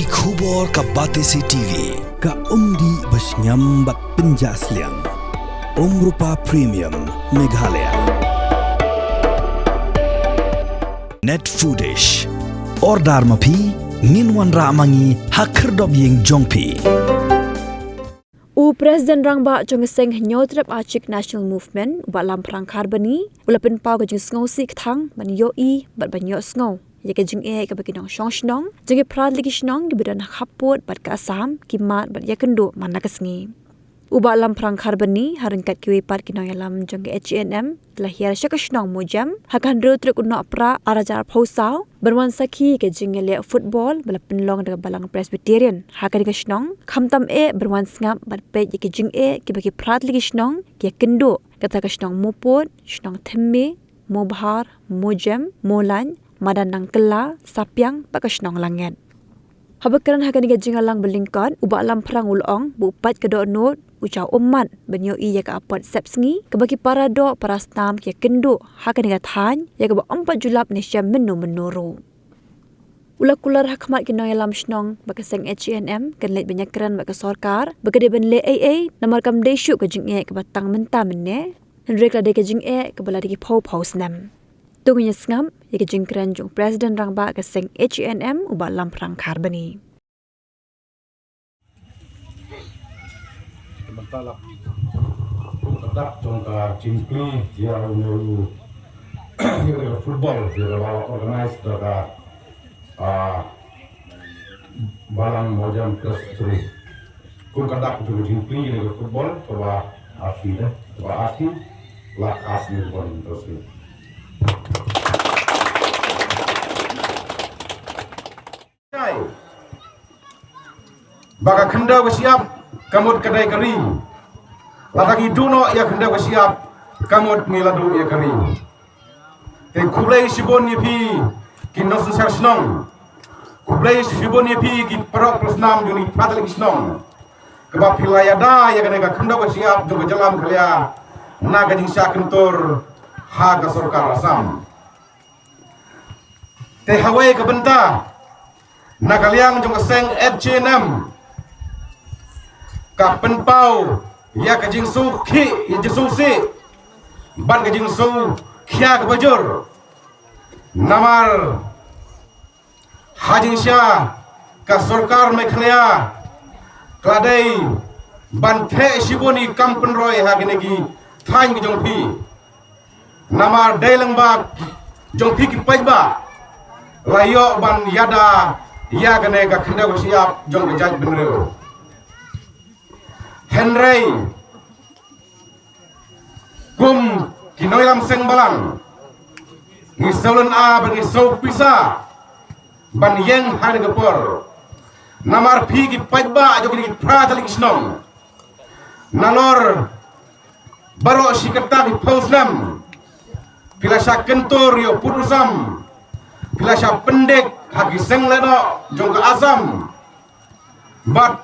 Ki khubor ka Batesi TV ka umdi basnyam bat penjaslian Rupa Premium Meghalaya Net Foodish Ordar mapi Minwan ramangi hakerdob yeng jongpi Presiden Rangba Jongeseng nyotrep Achik National Movement ba lam perang karbani ulapin pau ka jing sngo si kthang ban yo I bat ban yo sngo ye ka jing e ka bakinong shong shnong jing prad ligi shnong gi bidan khapot bat ka asam ki mat bat ya kendo manakasngi uba lam perang karbani haringkat kiwi pat kinong yalam jong HNM lahir syakashnong mojam hakan rotrek unna pra arajar phosau berwan sakhi ke jingele football balapin long daga balang Presbyterian hakan ka shnong khamtam e berwan sngap bat pe ke jing e ki baki prat ligi shnong ke kendo kata ka shnong mopot shnong themme mobhar mojam molan madan nangkela sapyang pa ka shnong langet habakaran hakan ka jingalang belingkot uba lam perang ulong bu pat ke do not ucau umat benyo I ya ka apat sepsngi kebagi para do para stam ke kendo hakan ka than ya ka 4 julap nesya menuru ulakular hakmat kino yalam shnong bakaseng HNM kan let banyak keran bak sarkar bagade ben le AA namar kam deshu ka jingye ka batang menta menne hendrek la de ka jingye ka bala de phau snam tungunya sngam ya ka jingkran jong Presiden Rangba ka seng HNM uba lam perang karbani Bentalak tetap jongka cimpli dia unu football dia organize daga balang mojam terus kun kadak juga cimpli dia football coba afi lak asli pun terus baka khanda siap kamut kedai kering lataki duno ya khanda siap kamut ngiladu ya kering te kublai sibon yepi kin nosu sarsnong kublai sibon yepi kin parok prosnam juni patalik snong keba pilayada ya kana khanda siap jo jalam khalya naga jing sakentor ha ka sarkar asam te hawai ka benta nakaliang jong seng HNM ka penpau ya ka jing su khi ya jing su si ban ka jing su khia ka bajur namar hajing sha ka sarkar Meghalaya kladai ban the shiboni kampen roy ha ginegi thain ki jong phi namar dailang ba jong phi ki pajba layo ban yada ya gane ka khanda ko siap jong ka jaj benreo Henry kum kinoilam seng balang ni saulan a bagi sau pisa ban yeng har gapor namar phi ki pajba jo ki pratalik snong nalor baro sikata ki pausnam pilasa kentor yo putusam pilasa pendek hagi seng leno jong ka asam bat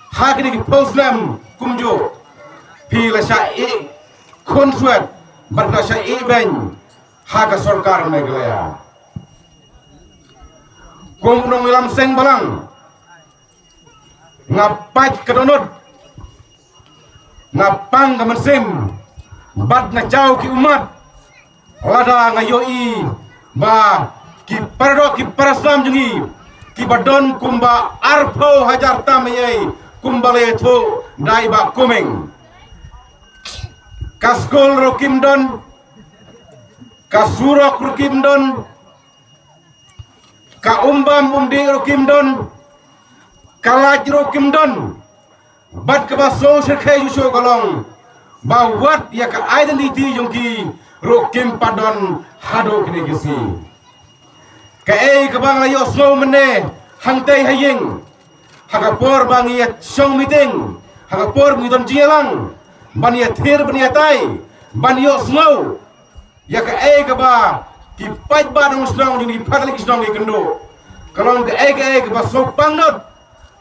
hagi ki pausnam kumjo pilasa e konsuat barkasa e ben haga sarkar Meghalaya kumnong ilam seng balang ngapat kedonot ngapang gamersim bat na jauh ki umat lada ngayoi ba ki pardo ki paraslam jungi ki badon kumba arpo hajar tamayai kumbale tho daiba kumeng kaskol rokimdon kasurok rokimdon ka umbam umdi rokimdon kalaj rokimdon bat ka baso serkai jusho galong bawat ya ka identity jongki rokim padon hado kini gisi ka ka bang layo slow mene hangtai hayeng hagapor bang ya song meeting hagapor ngidon jialang ban ya thir ban ya tai ban yo slow ya ka ba ki paj ba dong snong ni patalik snong ni kendo kalong ka ba so pangnot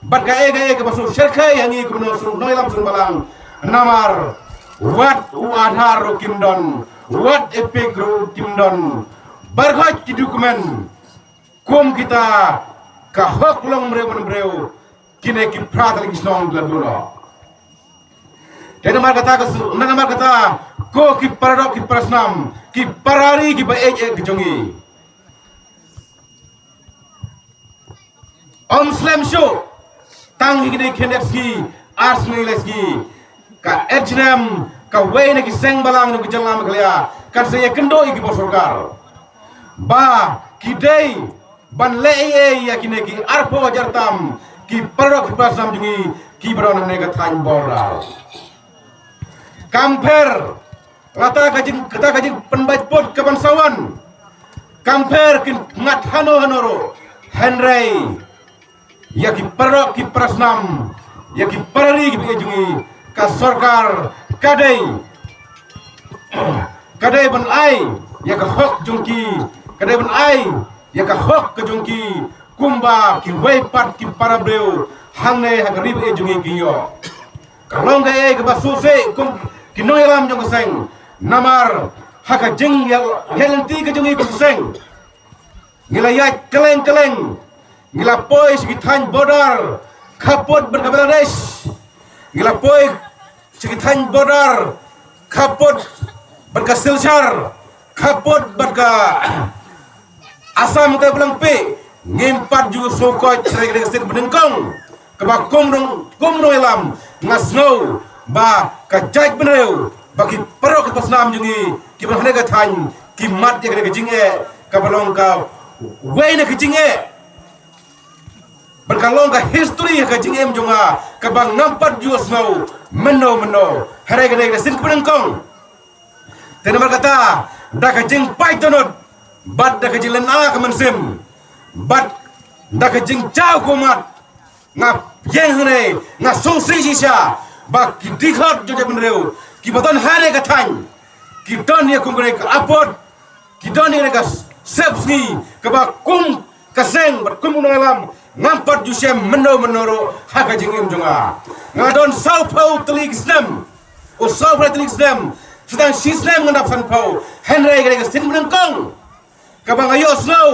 bat ka ba so serkai hangi kuno so noilam sun balang namar wat uadhar kimdon wat epik kimdon barkhat ki dokumen kum kita ka hok long breu kine ki prat lagi snong gladuno dan nama kata ko ki paradok ki prasnam ki parari ki bae ki jongi Om Slam Show tang higde kenepski ars mileski ka ejnem ka wayne ki seng balang no ki jalam klia kan saya kendo iki bosorgar ba ki dei ban le ya kine ki arpo jartam ki paradok ki prasnam jungi ki baron ne ka than bora Kamper kata kajing penbajpot ke bangsawan Kamper kin ngat hanoro Henry ya ki perok ki prasnam ya ki parari ki jungi ka sarkar kadai ban ai ya ka hok jungki kadai ban ai ya ka hok ke jungki kumba ki weipat ki parabreu hangne ha rib e jungi ki yo kalong ga e ke basuse kum Kinoy alam jong keseng namar haka jeng yalenti ke jong keseng ngilayat keleng ngila poi sekitan bodar kapot berkabaladesh ngila poi sekitan bodar kapot berkasilchar kapot berka asam te belang pe ngimpat juga sokot cerai kesek benengkong keba komrong alam ngasno ba kajaj beneu bagi perok ke pasnam jungi ki bahne ka than ki mat ye ke jinge ka balong ka wayne ke jinge berkalong ka history ka jinge mjonga ka bang nampat juos mau meno hare ke sin penengkong tenamar kata da ka jing pythonot bad da ka jilen a ka mensim bad da ka jing chao komat ngap yeng hne nga songsi sisa bak ki dikhat jo jaben reu ki baton hare ka than ki don ye kum ka apot ki don ye ka sepsni ka ba kum ka seng bar kum alam ngampat ju sem menoro ha ka jingim jonga ngadon sau pau telik snem o sau pau telik snem sedang sisnem ngandap san pau henry ka sin menengkong ka bang ayo snow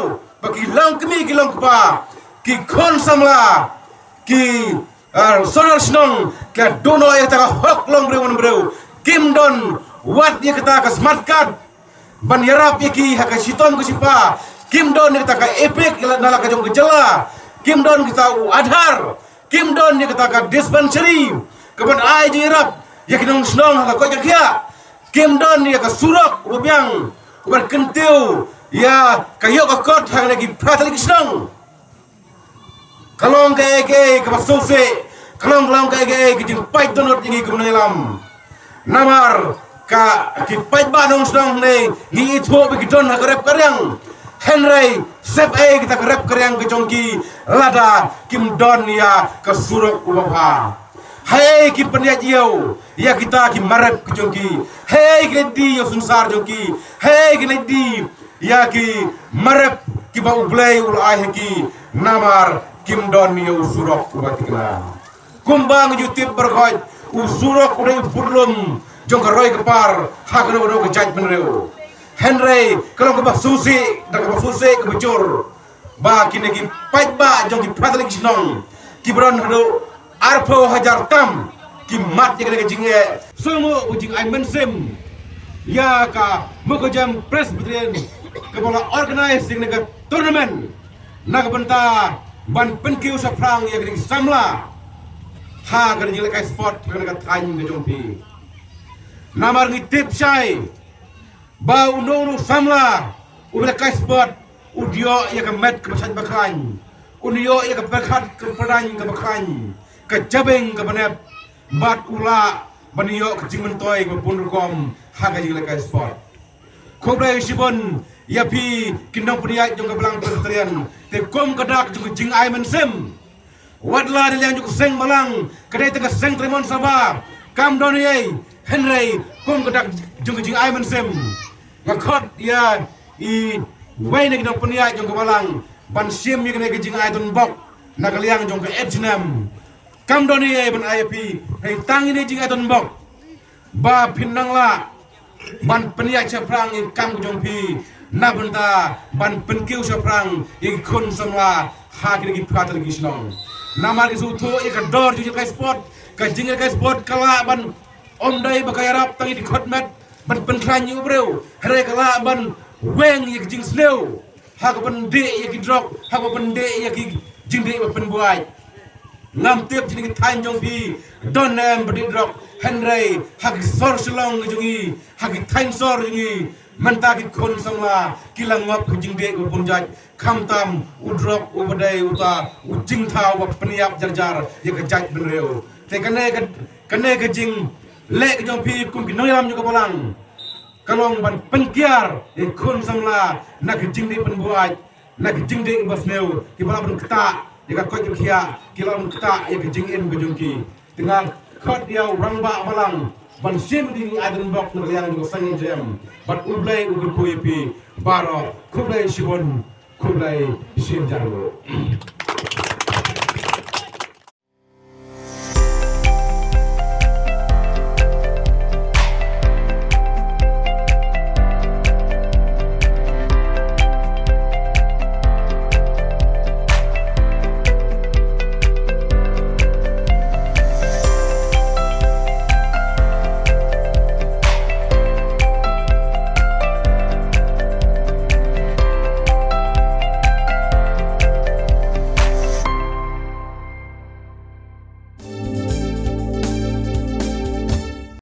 bagi long kemi ki long pa ki kon samla ki sonar snong ke dono ya ta hok long breu kim don wat ya kata ka smart card ban yarap ya ki haka sitom ku sipa kim don ya kata ka epic nala ka jong gejala kim don kita adhar kim don ya kata ka dispensary keban ai di yarap ya kinong snong haka ko ya kim don ya ka surok ubyang ubar kentiu ya kayo ka kot haka lagi pratalik snong kalong ke basose kalong ke jing pai donot jingi kumnelam namar ka ki pai banong snong ne ni itho be don hakrep karyang henry sep kita karep karyang ke jongki lada kim don ya ke surok ubapa hai ki peniat yau ya kita ki marep ke jongki hai ki di yo sunsar jongki hai ki di ya ki marep ki ba ublay ul ki namar kim don yo surok ubatikna kumbang jutip berkhoj usurok udah burlum jong roy kepar hak no ke jaj benreu henry kalau ke susi dak ke susi ke bocor ba kini ki pait ba jong ki pratalik snong ki bron hado arpo hajar tam ki mat ye ke jinge sumu ujing ai mensem ya ka muko jam presbyterian ke bola organize ding ke tournament nak benta ban penkiu sa prang ya gring samla ha kan jile kai sport kan ka thain ke jompi namar ngi tip sai ba uno samla ubele kai sport udio ya ka met ke basan bakhan udio ya ka berkhat ke pradany ke bakhan ke jabeng ke banep bat ula baniyo ke jingmen toy ke punrukom ha ka jile kai sport khobre sibon ya pi kinong punya jong ke belang perterian te kom kadak jing ai mensem wadla de yang juk seng malang kedai tengah seng tremon sabab kam doniye henry kom kadak jing ai mensem ngakot ya I wai ne kinong punya jong ke malang ban sim ye kene jing ai ton bok nakaliang jong ke ejnam kam doniye ban ai pi hei tang ini jing ai ton bok ba pinang la ban peniak caprang in kam jong pi na benda ban penkiu saprang in kun samla hak lagi prat lagi senang nama ke sutu ya ke dor juga ke sport ke jinga ke sport kala ban om dai bakay rap tangi di khotmet ban penkranyu breu hare kala ban weng ya jing slow hak ban de ya ki drop hak ban de ya ki jing de ban buai ngam tiap jadi time jong pi don nem bedi drop Henry hak sor selong jungi hak time sor jungi mentaki kon samla kilang ngap jing de pun jaj kham tam u drop u badai uta u jing thau wa peniap jar ya ke jaj benreu te kane ke jing le ke jong pi kum ki noyam juga bolang kalong ban pengkiar e kon samla nak jing de pen buai nak jing de bas neu ki bala ban kata jika kau kia kilam kita ya kejing in kejungki dengan kau dia rangba malang ban sim di adan bok yang juga sangi jam bat ublai ugur kuipi baro kublai shibon kublai sim jarlo